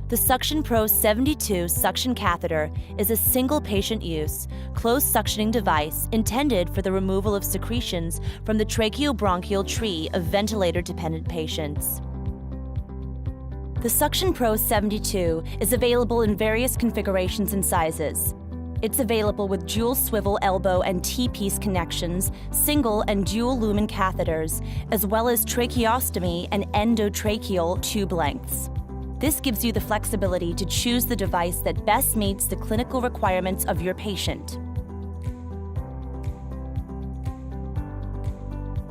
The SuctionPro 72 suction catheter is a single patient use, closed suctioning device intended for the removal of secretions from the tracheobronchial tree of ventilator-dependent patients. The SuctionPro 72 is available in various configurations and sizes. It's available with dual swivel elbow and T-piece connections, single and dual lumen catheters, as well as tracheostomy and endotracheal tube lengths. This gives you the flexibility to choose the device that best meets the clinical requirements of your patient.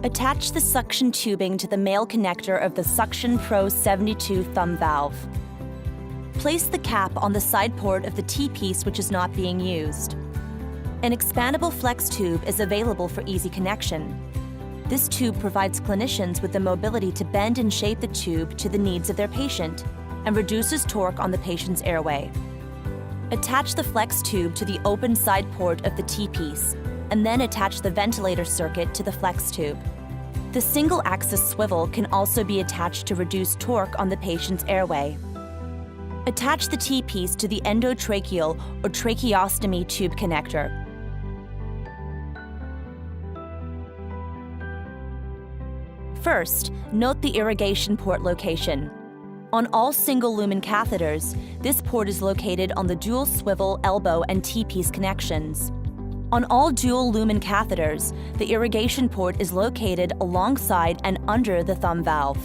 Attach the suction tubing to the male connector of the SuctionPro 72 thumb valve. Place the cap on the side port of the T-piece which is not being used. An expandable flex tube is available for easy connection. This tube provides clinicians with the mobility to bend and shape the tube to the needs of their patient and reduces torque on the patient's airway. Attach the flex tube to the open side port of the T-piece and then attach the ventilator circuit to the flex tube. The single-axis swivel can also be attached to reduce torque on the patient's airway. Attach the T-piece to the endotracheal or tracheostomy tube connector. First, note the irrigation port location. On all single lumen catheters, this port is located on the dual swivel elbow and T-piece connections. On all dual lumen catheters, the irrigation port is located alongside and under the thumb valve.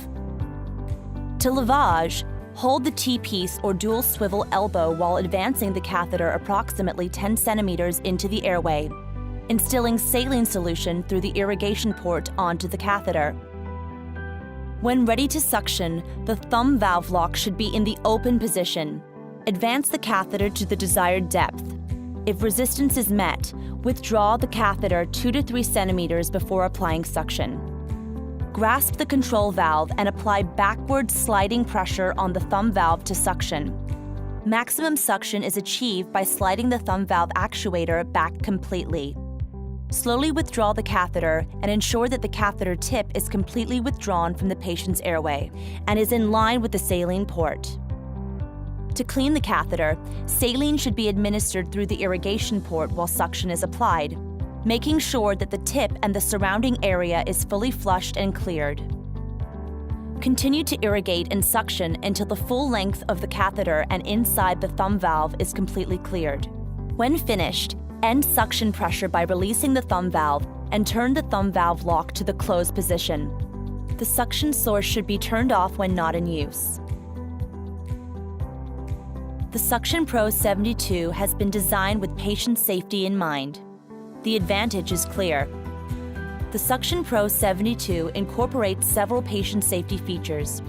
To lavage, hold the T-piece or dual swivel elbow while advancing the catheter approximately 10 centimeters into the airway, instilling saline solution through the irrigation port onto the catheter. When ready to suction, the thumb valve lock should be in the open position. Advance the catheter to the desired depth. If resistance is met, withdraw the catheter 2 to 3 centimeters before applying suction. Grasp the control valve and apply backward sliding pressure on the thumb valve to suction. Maximum suction is achieved by sliding the thumb valve actuator back completely. Slowly withdraw the catheter and ensure that the catheter tip is completely withdrawn from the patient's airway and is in line with the saline port. To clean the catheter, saline should be administered through the irrigation port while suction is applied, making sure that the tip and the surrounding area is fully flushed and cleared. Continue to irrigate and suction until the full length of the catheter and inside the thumb valve is completely cleared. When finished, end suction pressure by releasing the thumb valve and turn the thumb valve lock to the closed position. The suction source should be turned off when not in use. The SuctionPro 72 has been designed with patient safety in mind. The advantage is clear. The SuctionPro 72 incorporates several patient safety features.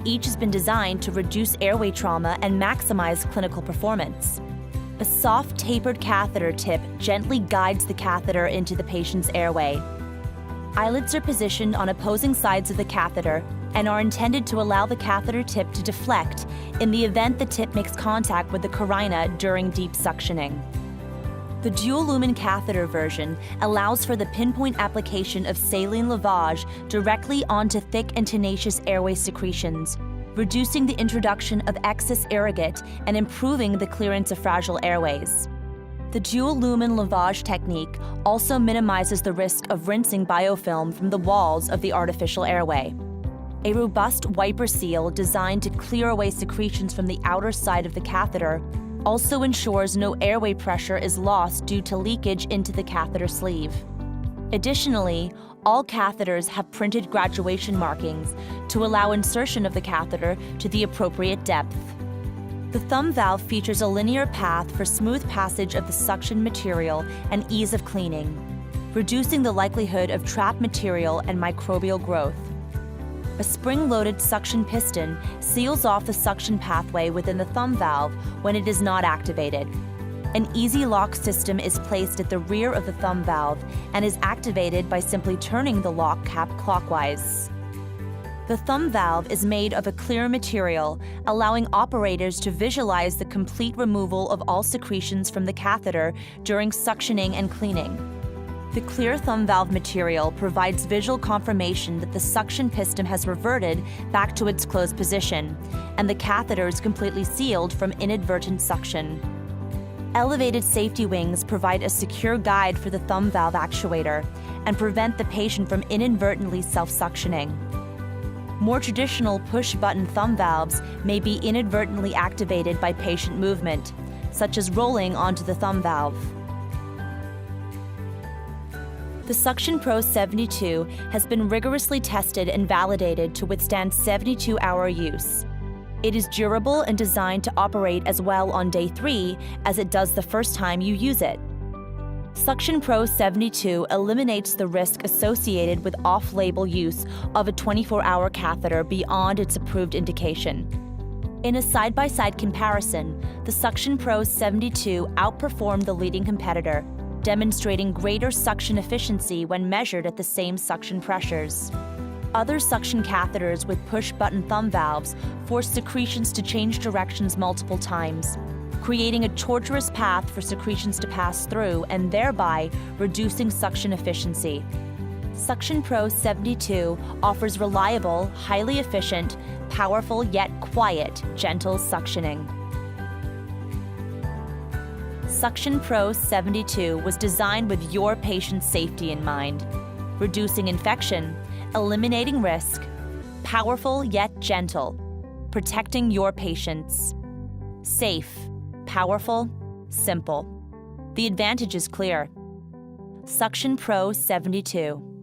Each has been designed to reduce airway trauma and maximize clinical performance. A soft tapered catheter tip gently guides the catheter into the patient's airway. Eyelids are positioned on opposing sides of the catheter and are intended to allow the catheter tip to deflect in the event the tip makes contact with the carina during deep suctioning. The dual lumen catheter version allows for the pinpoint application of saline lavage directly onto thick and tenacious airway secretions, reducing the introduction of excess irrigate and improving the clearance of fragile airways. The dual lumen lavage technique also minimizes the risk of rinsing biofilm from the walls of the artificial airway. A robust wiper seal designed to clear away secretions from the outer side of the catheter also ensures no airway pressure is lost due to leakage into the catheter sleeve. Additionally, all catheters have printed graduation markings to allow insertion of the catheter to the appropriate depth. The thumb valve features a linear path for smooth passage of the suction material and ease of cleaning, reducing the likelihood of trapped material and microbial growth. A spring-loaded suction piston seals off the suction pathway within the thumb valve when it is not activated. An easy lock system is placed at the rear of the thumb valve and is activated by simply turning the lock cap clockwise. The thumb valve is made of a clear material, allowing operators to visualize the complete removal of all secretions from the catheter during suctioning and cleaning. The clear thumb valve material provides visual confirmation that the suction piston has reverted back to its closed position, and the catheter is completely sealed from inadvertent suction. Elevated safety wings provide a secure guide for the thumb valve actuator and prevent the patient from inadvertently self-suctioning. More traditional push-button thumb valves may be inadvertently activated by patient movement, such as rolling onto the thumb valve. The SuctionPro 72 has been rigorously tested and validated to withstand 72-hour use. It is durable and designed to operate as well on day 3 as it does the first time you use it. SuctionPro 72 eliminates the risk associated with off-label use of a 24-hour catheter beyond its approved indication. In a side-by-side comparison, the SuctionPro 72 outperformed the leading competitor, demonstrating greater suction efficiency when measured at the same suction pressures. Other suction catheters with push-button thumb valves force secretions to change directions multiple times, creating a tortuous path for secretions to pass through and thereby reducing suction efficiency. SuctionPro 72 offers reliable, highly efficient, powerful yet quiet, gentle suctioning. SuctionPro 72 was designed with your patient's safety in mind, reducing infection, eliminating risk, powerful yet gentle, protecting your patients. Safe, powerful, simple. The advantage is clear. SuctionPro 72.